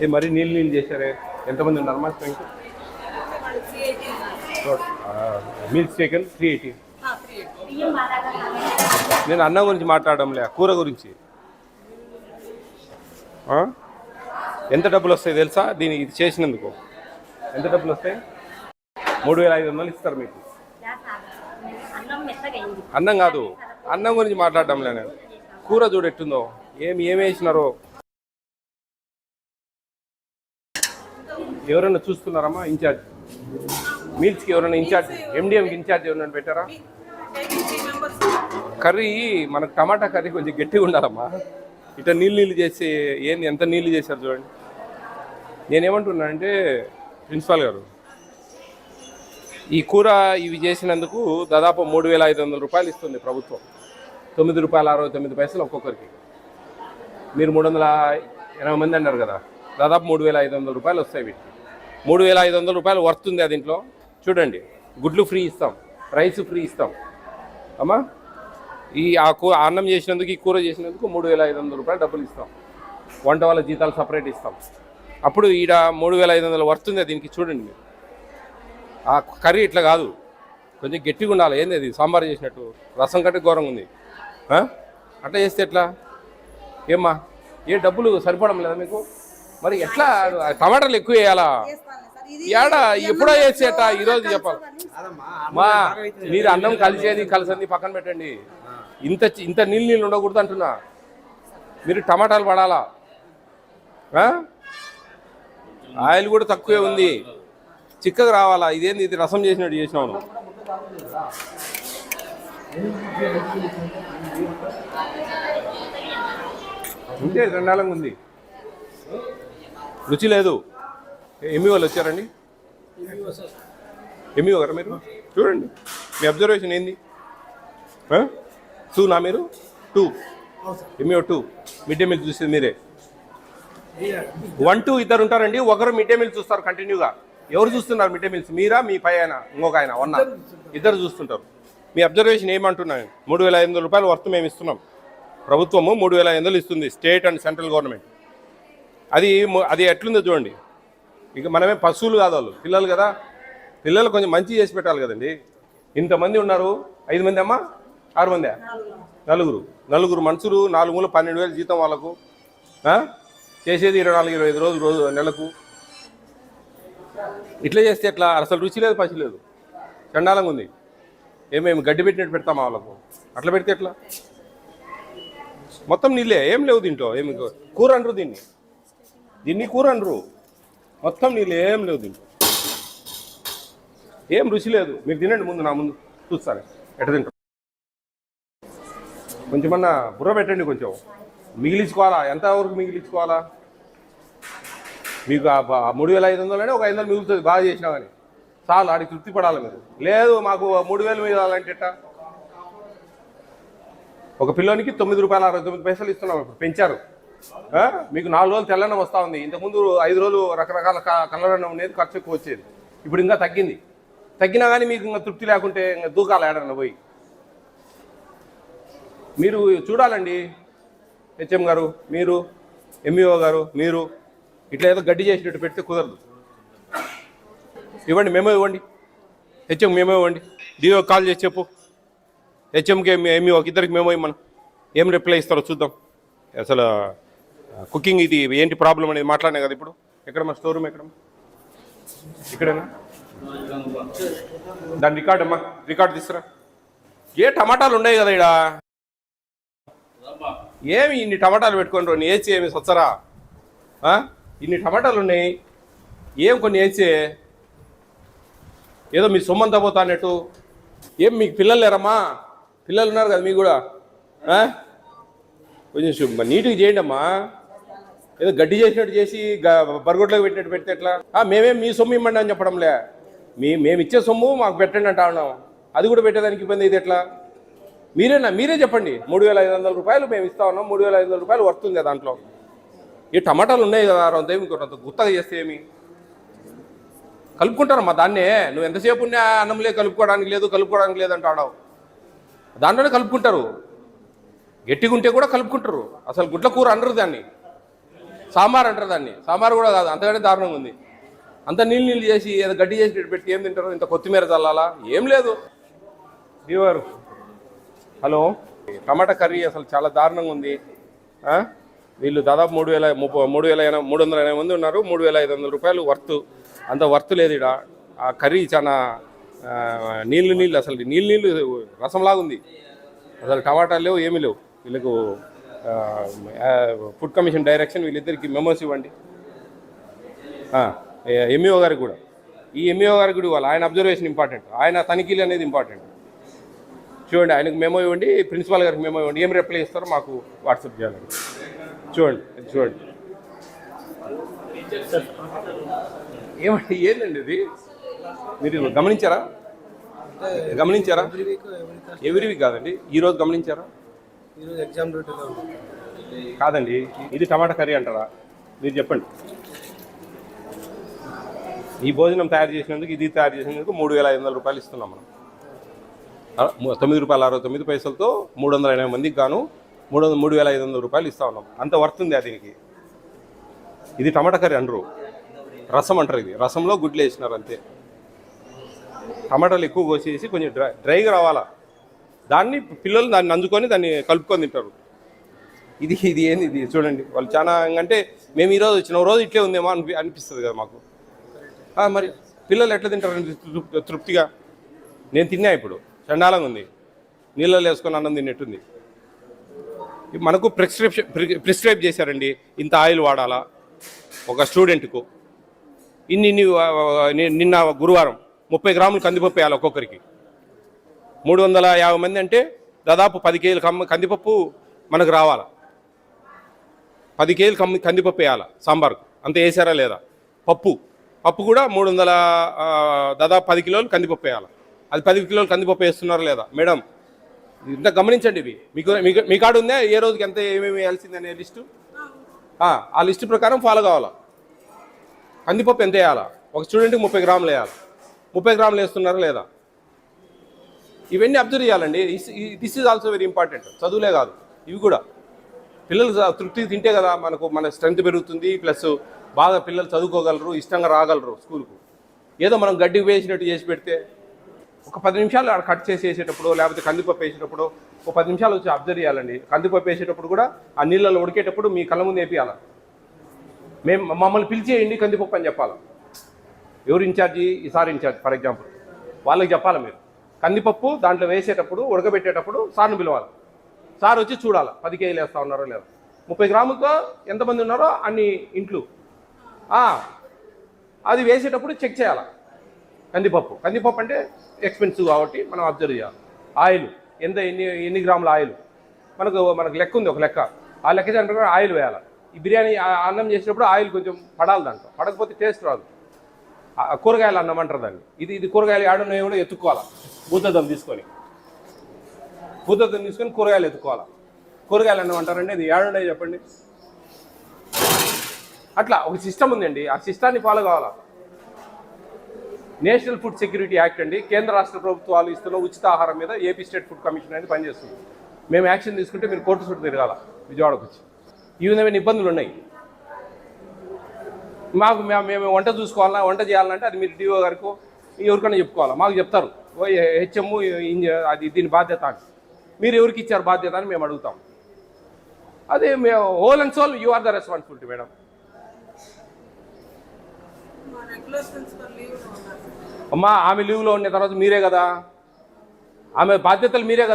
ఏ మరీ నీళ్ళు చేశారే? ఎంతమంది ఉన్నారు మా స్ట్రెంగ్త్? Meals taken 380. నేను అన్నం గురించి మాట్లాడడంలే, కూర గురించి. ఎంత డబ్బులు వస్తాయి తెలుసా దీనికి? ఇది చేసినందుకు ఎంత డబ్బులు వస్తాయి? 3500 ఇస్తారు మీకు. అన్నం కాదు, అన్నం గురించి మాట్లాడడంలే నేను. కూర చూడెట్టుందో, ఏమి వేసినారో. ఎవరైనా చూస్తున్నారమ్మా? ఇన్ఛార్జ్ మీల్స్కి ఎవరైనా ఇన్ఛార్జ్, ఎండిఎంకి ఇన్ఛార్జ్ ఎవరైనా పెట్టారా? కర్రీ మనకు టమాటా కర్రీ కొంచెం గట్టిగా ఉండాలమ్మా. ఇట్లా నీళ్ళు చేసి ఏంది, ఎంత నీళ్ళు చేశారు చూడండి. నేనేమంటున్నానంటే ప్రిన్సిపాల్ గారు, ఈ కూర ఇవి చేసినందుకు దాదాపు 3500 రూపాయలు ఇస్తుంది ప్రభుత్వం. 9 రూపాయల 69 పైసలు ఒక్కొక్కరికి. మీరు 380 మంది అన్నారు కదా, దాదాపు 3500 రూపాయలు వస్తాయి వీటికి. 3500 రూపాయలు వర్తుంది అది. ఇంట్లో చూడండి, గుడ్లు ఫ్రీ ఇస్తాం, రైస్ ఫ్రీ ఇస్తాం అమ్మా. ఈ అన్నం చేసినందుకు, ఈ కూర చేసినందుకు 3500 రూపాయలు డబ్బులు ఇస్తాం. వంట వాళ్ళ జీతాలు సపరేట్ ఇస్తాం. అప్పుడు ఈడ 3500 వర్తుంది దీనికి. చూడండి మీరు, ఆ కర్రీ ఇట్లా కాదు, కొంచెం గట్టిగా ఉండాలి. ఏంది అది? సాంబార్ చేసినట్టు, రసం కంటే ఘోరంగా ఉంది. అట్లా చేస్తే ఎట్లా? ఏమ్మా, ఏ డబ్బులు సరిపోవడం లేదా మీకు? మరి ఎట్లా? టమాటాలు ఎక్కువ వేయాలా? ఏడా ఎప్పుడో వేసేట ఈరోజు చెప్పాలి. మా మీరు అన్నం కలిసింది పక్కన పెట్టండి. ఇంత నీళ్ళు ఉండకూడదు అంటున్నా. మీరు టమాటాలు పడాలా? ఆయిల్ కూడా తక్కువే ఉంది, చిక్కగా రావాలా. ఇదేంది? ఇది రసం చేసినట్టు చేసినాను. ఉంటే గండాలంగా ఉంది, రుచి లేదు. ఎంఈ వాళ్ళు వచ్చారండి? ఎంఈ గారు మీరు చూడండి, మీ అబ్జర్వేషన్ ఏంది? 2 నా మీరు 2 ఎంఈ 2 మిడ్ డే మీల్ చూసేది మీరే. 1, 2 ఇద్దరు ఉంటారండి, ఒకరు మిడ్ డే మీల్ చూస్తారు కంటిన్యూగా. ఎవరు చూస్తున్నారు మిడ్ డే మీల్స్? మీరా, మీ పై ఆయన, ఇంకొక ఆయన, ఇద్దరు చూస్తుంటారు. మీ అబ్జర్వేషన్ ఏమంటున్నాను? 3500 రూపాయలు వర్త్ మేము ఇస్తున్నాం. ప్రభుత్వము 3500 ఇస్తుంది, స్టేట్ అండ్ సెంట్రల్ గవర్నమెంట్. అది ఎట్లుందో చూడండి. ఇక మనమే పశువులు కాదు, వాళ్ళు పిల్లలు కదా. పిల్లలు కొంచెం మంచి చేసి పెట్టాలి కదండి. ఇంతమంది ఉన్నారు, 5 మంది అమ్మా, 6 మంది, 4 మనుషులు, 4 మూల 12,000 జీతం వాళ్ళకు. చేసేది 24-25 రోజు నెలకు. ఇట్లా చేస్తే ఎట్లా? అసలు రుచి లేదు, పసి లేదు, చండాలంగా ఉంది. ఏమేమి గడ్డి పెట్టినట్టు పెడతామా వాళ్ళకు? అట్లా పెడితే ఎట్లా? మొత్తం నీళ్ళే, ఏం లేవు దీంట్లో. ఏమి కూర అనరు దీన్ని కూర అనరు. మొత్తం నీళ్ళు, ఏం లేవు దీంట్లో, ఏం రుచి లేదు. మీరు తినండి ముందు, నా ముందు చూస్తాను ఎట్ట తింటారు. కొంచెమన్నా బుర్ర పెట్టండి, కొంచెం మిగిలించుకోవాలా. ఎంతవరకు మిగిలించుకోవాలా? మీకు 3500 ఒక 500 మిగులుతుంది, బాగా చేసినా కానీ చాలు, ఆడికి తృప్తి పడాలి మీరు. లేదు మాకు 3000 మిగలాలంటే ఎట్టా? ఒక పిల్లోనికి 9 రూపాయల 69 పైసలు ఇస్తున్నాం. ఇప్పుడు పెంచారు. మీకు 4 రోజులు తెల్లన్నం వస్తూ ఉంది. ఇంతకుముందు 5 రోజులు రకరకాల కలరన్నం ఉండేది, ఖర్చు ఎక్కువ వచ్చేది. ఇప్పుడు ఇంకా తగ్గినా కానీ మీకు ఇంకా తృప్తి లేకుంటే ఇంకా దూకాలి ఏడన్నా పోయి. మీరు చూడాలండి, హెచ్ఎం గారు, మీరు ఎంఈఓ గారు, మీరు ఇట్లా ఏదో గడ్డి చేసినట్టు పెడితే కుదరదు. ఇవ్వండి, మేమో ఇవ్వండి, హెచ్ఎం మేమో ఇవ్వండి. డిఓ కాల్ చేసి చెప్పు, హెచ్ఎంకి ఎంఈఓకి ఇద్దరికి మేమో ఇవ్వమను. ఏం రిప్లై ఇస్తారో చూద్దాం. అసలు కుకింగ్ ఇది ఏంటి ప్రాబ్లం అనేది మాట్లాడినా కదా. ఇప్పుడు ఎక్కడ మా స్టోర్ రూమ్? ఎక్కడ? ఇక్కడేనా? దాని రికార్డ్ అమ్మా, రికార్డు తీసుకురా. ఏ టమాటాలు ఉన్నాయి కదా ఇక్కడ, ఏమి ఇన్ని టమాటాలు పెట్టుకోండి. నీ ఏసీ ఏమి సొచ్చరా? ఇన్ని టమాటాలు ఉన్నాయి, ఏం కొన్ని వేసే ఏదో మీ సొమ్మంతా పోతా అన్నట్టు. ఏం మీకు పిల్లలు లేరమ్మా? పిల్లలు ఉన్నారు కదా మీకు కూడా. కొంచెం నీట్గా చేయండి అమ్మా. ఏదో గడ్డి చేసినట్టు చేసి బరగొడ్లోకి పెట్టినట్టు పెడితే ఎట్లా? మేమేం మీ సొమ్ము ఇవ్వండి అని చెప్పడంలే, మేము ఇచ్చే సొమ్ము మాకు పెట్టండి అంటా ఉన్నాం. అది కూడా పెట్టేదానికి ఇబ్బంది అయితే ఎట్లా? మీరే చెప్పండి. 3500 రూపాయలు మేము ఇస్తా ఉన్నాం, 3500 రూపాయలు వర్తుంది దాంట్లో. ఈ టమాటాలు ఉన్నాయి కదా, ఇంకొంత గుత్తగా చేస్తే ఏమి కలుపుకుంటారమ్మా దాన్నే. నువ్వు ఎంతసేపు ఉన్నా అన్నంలే కలుపుకోవడానికి లేదు అంటాడావు. దాంట్లోనే కలుపుకుంటారు, గట్టిగా ఉంటే కూడా కలుపుకుంటారు. అసలు గుడ్ల కూర అనరు దాన్ని. సాంబార్ అంటారు దాన్ని, సాంబార్ కూడా కాదు, అంతకంటే దారుణంగా ఉంది. అంత నీళ్ళు చేసి ఏదో గడ్డి చేసి పెట్టి ఏం తింటారు? ఇంత కొత్తిమీర చల్లాలా? ఏం లేదు. గారు హలో, టమాటా కర్రీ అసలు చాలా దారుణంగా ఉంది. వీళ్ళు దాదాపు 3,380 మంది ఉన్నారు. 3,500 రూపాయలు వర్త్. అంత వర్త్ లేదు ఇక్కడ. ఆ కర్రీ చాలా నీళ్ళు అసలు నీళ్ళు రసంలాగా ఉంది. అసలు టమాటాలు లేవు, ఏమీ లేవు. వీళ్ళకు ఫుడ్ కమిషన్ డైరెక్షన్ వీళ్ళిద్దరికి మెమోస్ ఇవ్వండి. ఎంఈఓ గారికి కూడా, ఈ ఎంఈఓ గారికి కూడా ఇవ్వాలి. ఆయన అబ్జర్వేషన్ ఇంపార్టెంట్, ఆయన తనిఖీలు అనేది ఇంపార్టెంట్. చూడండి, ఆయనకు మెమో ఇవ్వండి, ప్రిన్సిపాల్ గారికి మెమో ఇవ్వండి. ఏం రిప్లై ఇస్తారో మాకు వాట్సాప్ చేయాలండి. చూడండి ఏమండి, ఏందండి ఇది? మీరు గమనించారా? ఎవ్రీ వీక్ కాదండి, ఈరోజు గమనించారా? కాదండి, ఇది టమాటా కర్రీ అంటారా? మీరు చెప్పండి. ఈ భోజనం తయారు చేసినందుకు, ఇది తయారు చేసినందుకు 3,500 రూపాయలు ఇస్తున్నాం మనం. 9.69 రూపాయలతో 380 మందికి గాను 3,500 రూపాయలు ఇస్తా ఉన్నాం. అంత వర్త్ ఉంది దీనికి. ఇది టమాటా కర్రీ అనరు, రసం అంటారు. ఇది రసంలో గుడ్లు వేసినారు అంతే. టమాటాలు ఎక్కువ కోసేసి కొంచెం డ్రైగా రావాలా, దాన్ని పిల్లలు దాన్ని నంచుకొని దాన్ని కలుపుకొని తింటారు. ఇది ఏంది? ఇది చూడండి, వాళ్ళు చాలా అంటే మేము ఈరోజు వచ్చిన రోజు ఇట్లే ఉందేమో అనిపిస్తుంది కదా మాకు. మరి పిల్లలు ఎట్లా తింటారు తృప్తిగా? నేను తిన్నా, ఇప్పుడు చండాలంగా ఉంది. నీళ్ళలో వేసుకొని అన్నం తిన్నట్టుంది. మనకు ప్రిస్క్రైబ్ చేశారండి, ఇంత ఆయిల్ వాడాలా ఒక స్టూడెంట్కు. నిన్న గురువారం 30 గ్రాములు కందిపప్పు వేయాలి ఒక్కొక్కరికి. 350 మంది అంటే దాదాపు 10 కేజీలు కందిపప్పు మనకు రావాలా. 10 కేజీలు కందిపప్పు వేయాలా సాంబార్కు. అంత వేసారా లేదా? పప్పు కూడా 300 దాదాపు 10 కిలోలు కందిపప్పు వేయాలి. అది 10 కిలోలు కందిపప్పు వేస్తున్నారా లేదా? మేడం, ఇంత గమనించండి. ఇవి మీ కాడ ఉందా ఏ రోజుకి ఎంత ఏమేమి వేయాల్సిందనే లిస్టు? ఆ లిస్టు ప్రకారం ఫాలో కావాలా. కందిపప్పు ఎంత వేయాలా? ఒక స్టూడెంట్కి 30 గ్రాములు వేయాలి. 30 గ్రాములు వేస్తున్నారా లేదా? ఇవన్నీ అబ్జర్వ్ చేయాలండి. This is also very important. చదువులే కాదు, ఇవి కూడా. పిల్లలు తృప్తి తింటే కదా మన స్ట్రెంత్ పెరుగుతుంది. ప్లస్ బాగా పిల్లలు చదువుకోగలరు, ఇష్టంగా రాగలరు స్కూల్కు. ఏదో మనం గడ్డి వేసినట్టు చేసి పెడితే ఒక 10 నిమిషాలు అక్కడ కట్ చేసి వేసేటప్పుడు, లేకపోతే కందిపప్పు వేసేటప్పుడు ఒక 10 నిమిషాలు వచ్చి అబ్జర్వ్ చేయాలండి. కందిపప్పు వేసేటప్పుడు కూడా ఆ నీళ్ళలో ఉడికేటప్పుడు మీ కళ్ళ ముందు వేపియాలి. మమ్మల్ని పిలిచేయండి కందిపప్పు అని చెప్పాలి. ఎవరు ఇన్ఛార్జి? ఈసారి ఇన్ఛార్జ్ ఫర్ ఎగ్జాంపుల్, వాళ్ళకి చెప్పాలి మీరు కందిపప్పు దాంట్లో వేసేటప్పుడు, ఉడకబెట్టేటప్పుడు సార్ను పిలవాలి. సార్ వచ్చి చూడాలి 10 కేజీలు వేస్తా ఉన్నారో లేదా. 30 గ్రాములతో ఎంతమంది ఉన్నారో అన్ని ఇంట్లు అది వేసేటప్పుడు చెక్ చేయాలి. కందిపప్పు అంటే ఎక్స్పెన్సివ్ కాబట్టి మనం అబ్జర్వ్ చేయాలి. ఆయిల్ ఎన్ని గ్రాముల ఆయిల్ మనకు లెక్క ఉంది, ఒక లెక్క. ఆ లెక్క అంటే ఆయిల్ వేయాలి. ఈ బిర్యానీ అన్నం చేసేటప్పుడు ఆయిల్ కొంచెం పడాలి, దాంట్లో పడకపోతే టేస్ట్ రాదు. కూరగాయలు అన్నం అంటారు దాన్ని. ఇది కూరగాయలు ఏడున్నాయో కూడా ఎత్తుక్కోవాలి. భూతద్దం తీసుకొని కూరగాయలు ఎత్తుకోవాలి. కూరగాయలు అన్నం అంటారండి. అది ఏడున్నాయో చెప్పండి. అట్లా ఒక సిస్టమ్ ఉందండి, ఆ సిస్టాన్ని ఫాలో కావాలా. నేషనల్ ఫుడ్ సెక్యూరిటీ యాక్ట్ అండి, కేంద్ర రాష్ట్ర ప్రభుత్వాలు ఇస్తున్న ఉచిత ఆహారం మీద ఏపీ స్టేట్ ఫుడ్ కమిషన్ అనేది పనిచేస్తుంది. మేము యాక్షన్ తీసుకుంటే మీరు కోర్టు చుట్టూ తిరగాల విజయవాడకు వచ్చి. ఈ విధమైన ఇబ్బందులు ఉన్నాయి మాకు. మేము వంట చూసుకోవాలన్నా, వంట చేయాలంటే అది మీరు డిఓ గారికి ఎవరికైనా చెప్పుకోవాలా. మాకు చెప్తారు హెచ్ఎం అది దీని బాధ్యత అని. మీరు ఎవరికి ఇచ్చారు బాధ్యత అని మేము అడుగుతాం. అదే మేము whole and soul you are the responsibility madam. అమ్మా, ఆమె లీవ్లో ఉన్న తర్వాత మీరే కదా, ఆమె బాధ్యతలు మీరే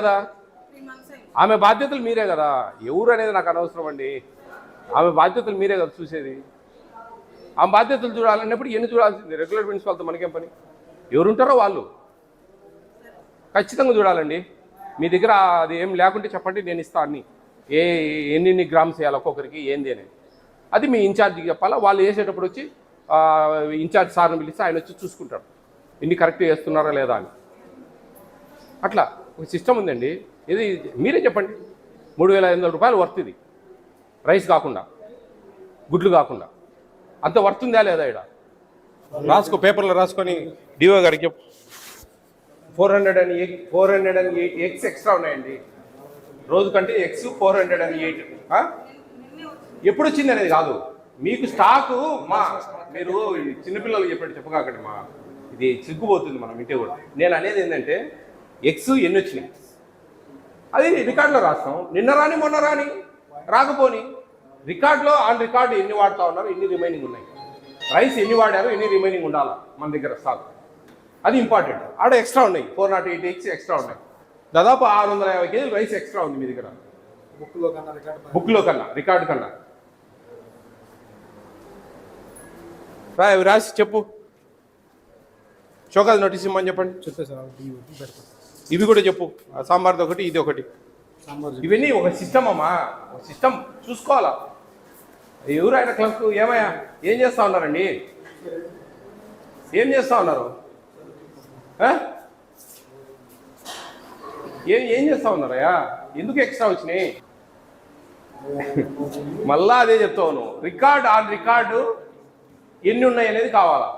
కదా, ఎవరు అనేది నాకు అనవసరం అండి. ఆమె బాధ్యతలు మీరే కదా చూసేది. ఆమె బాధ్యతలు చూడాలన్నప్పుడు ఎన్ని చూడాల్సింది. రెగ్యులర్ ప్రిన్సిపాల్తో మనకేం పని? ఎవరుంటారో వాళ్ళు ఖచ్చితంగా చూడాలండి. మీ దగ్గర అది ఏం లేకుంటే చెప్పండి, నేను ఇస్తా అన్ని. ఎన్ని గ్రామ్స్ వేయాలి ఒక్కొక్కరికి ఏంది అనేది అది మీ ఇన్ఛార్జికి చెప్పాలా. వాళ్ళు వేసేటప్పుడు వచ్చి ఇన్ఛార్జ్ సార్ని పిలిస్తే ఆయన వచ్చి చూసుకుంటాడు ఇన్ని కరెక్ట్ చేస్తున్నారా లేదా అని. అట్లా ఒక సిస్టమ్ ఉందండి. ఇది మీరే చెప్పండి. 3,500 రూపాయలు వర్త్ ఇది, రైస్ కాకుండా, గుడ్లు కాకుండా. అంత వర్త్ ఉందా లేదా? ఇక్కడ రాసుకో, పేపర్లో రాసుకొని డిఓ గారికి చెప్పు. 408 ఎగ్స్ ఎక్స్ట్రా ఉన్నాయండి రోజు కంటే. ఎగ్స్ 408 ఎప్పుడు వచ్చింది అనేది కాదు, మీకు స్టాకు మా మీరు ఈ చిన్నపిల్లలు చెప్పకాకండి మా ఇది చిక్కుపోతుంది మనం ఇంటే కూడా. నేను అనేది ఏంటంటే ఎక్స్ ఎన్ని వచ్చినాయి అది రికార్డులో రాస్తాం. నిన్న రాని మొన్న రాని రాకపోని రికార్డులో ఆన్ రికార్డు ఎన్ని వాడుతూ ఉన్నారు, ఎన్ని రిమైనింగ్ ఉన్నాయి, రైస్ ఎన్ని వాడారు, ఎన్ని రిమైనింగ్ ఉండాలా మన దగ్గర స్టాక్. అది ఇంపార్టెంట్. ఆడ ఎక్స్ట్రా ఉన్నాయి 408 ఎగ్స్ ఎక్స్ట్రా ఉన్నాయి. దాదాపు 650 కేజీలు రైస్ ఎక్స్ట్రా ఉంది మీ దగ్గర బుక్లో కన్నా రికార్డు కన్నా. రాసి చెప్పు. షోకాజ్ నోటీస్ ఇమ్మని చెప్పండి. ఇవి కూడా చెప్పు. సాంబార్ది ఒకటి, ఇది ఒకటి. ఇవన్నీ ఒక సిస్టమ్ అమ్మా, ఒక సిస్టమ్ చూసుకోవాలా. ఎవరు ఆయన క్లర్క్ ఏమయ్యా ఏం చేస్తా ఉన్నారండి, ఏం చేస్తా ఉన్నారు, ఏం చేస్తా ఉన్నారయ్యా, ఎందుకు ఎక్స్ట్రా వచ్చినాయి? మళ్ళా అదే చెప్తాను, రికార్డు ఆన్ రికార్డు ఎన్ని ఉన్నాయి అనేది కావాలా.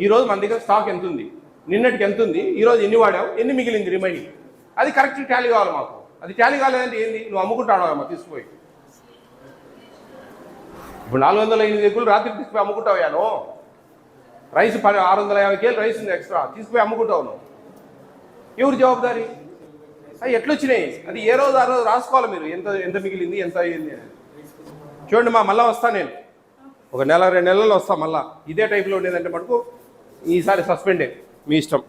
ఈరోజు మన దగ్గర స్టాక్ ఎంత ఉంది, నిన్నటికి ఎంత ఉంది, ఈరోజు ఎన్ని వాడావు, ఎన్ని మిగిలింది రిమైనింగ్, అది కరెక్ట్ టాలీ కావాలి మాకు. అది టాలీ కాలేదంటే ఏంది, నువ్వు అమ్ముకుంటాడు అమ్మా తీసుకుపోయి. ఇప్పుడు 408 ఎగ్గులు రాత్రి తీసుకుపోయి అమ్ముకుంటావయ్యా నువ్వు. రైస్ 650 కేజీలు రైస్ ఉంది ఎక్స్ట్రా తీసుకుపోయి అమ్ముకుంటావు నువ్వు. ఎవరు జవాబుదారీ? అవి ఎట్లొచ్చినాయి అది ఏ రోజు ఆ రోజు రాసుకోవాలి మీరు, ఎంత ఎంత మిగిలింది ఎంత అయ్యింది అనేది. చూడండి మా మళ్ళీ వస్తాను నేను, ఒక నెల 2 నెలల్లో వస్తాను మళ్ళీ. ఇదే టైప్లో ఉండేదంటే మటుకు ఈసారి సస్పెండే, మీ ఇష్టం.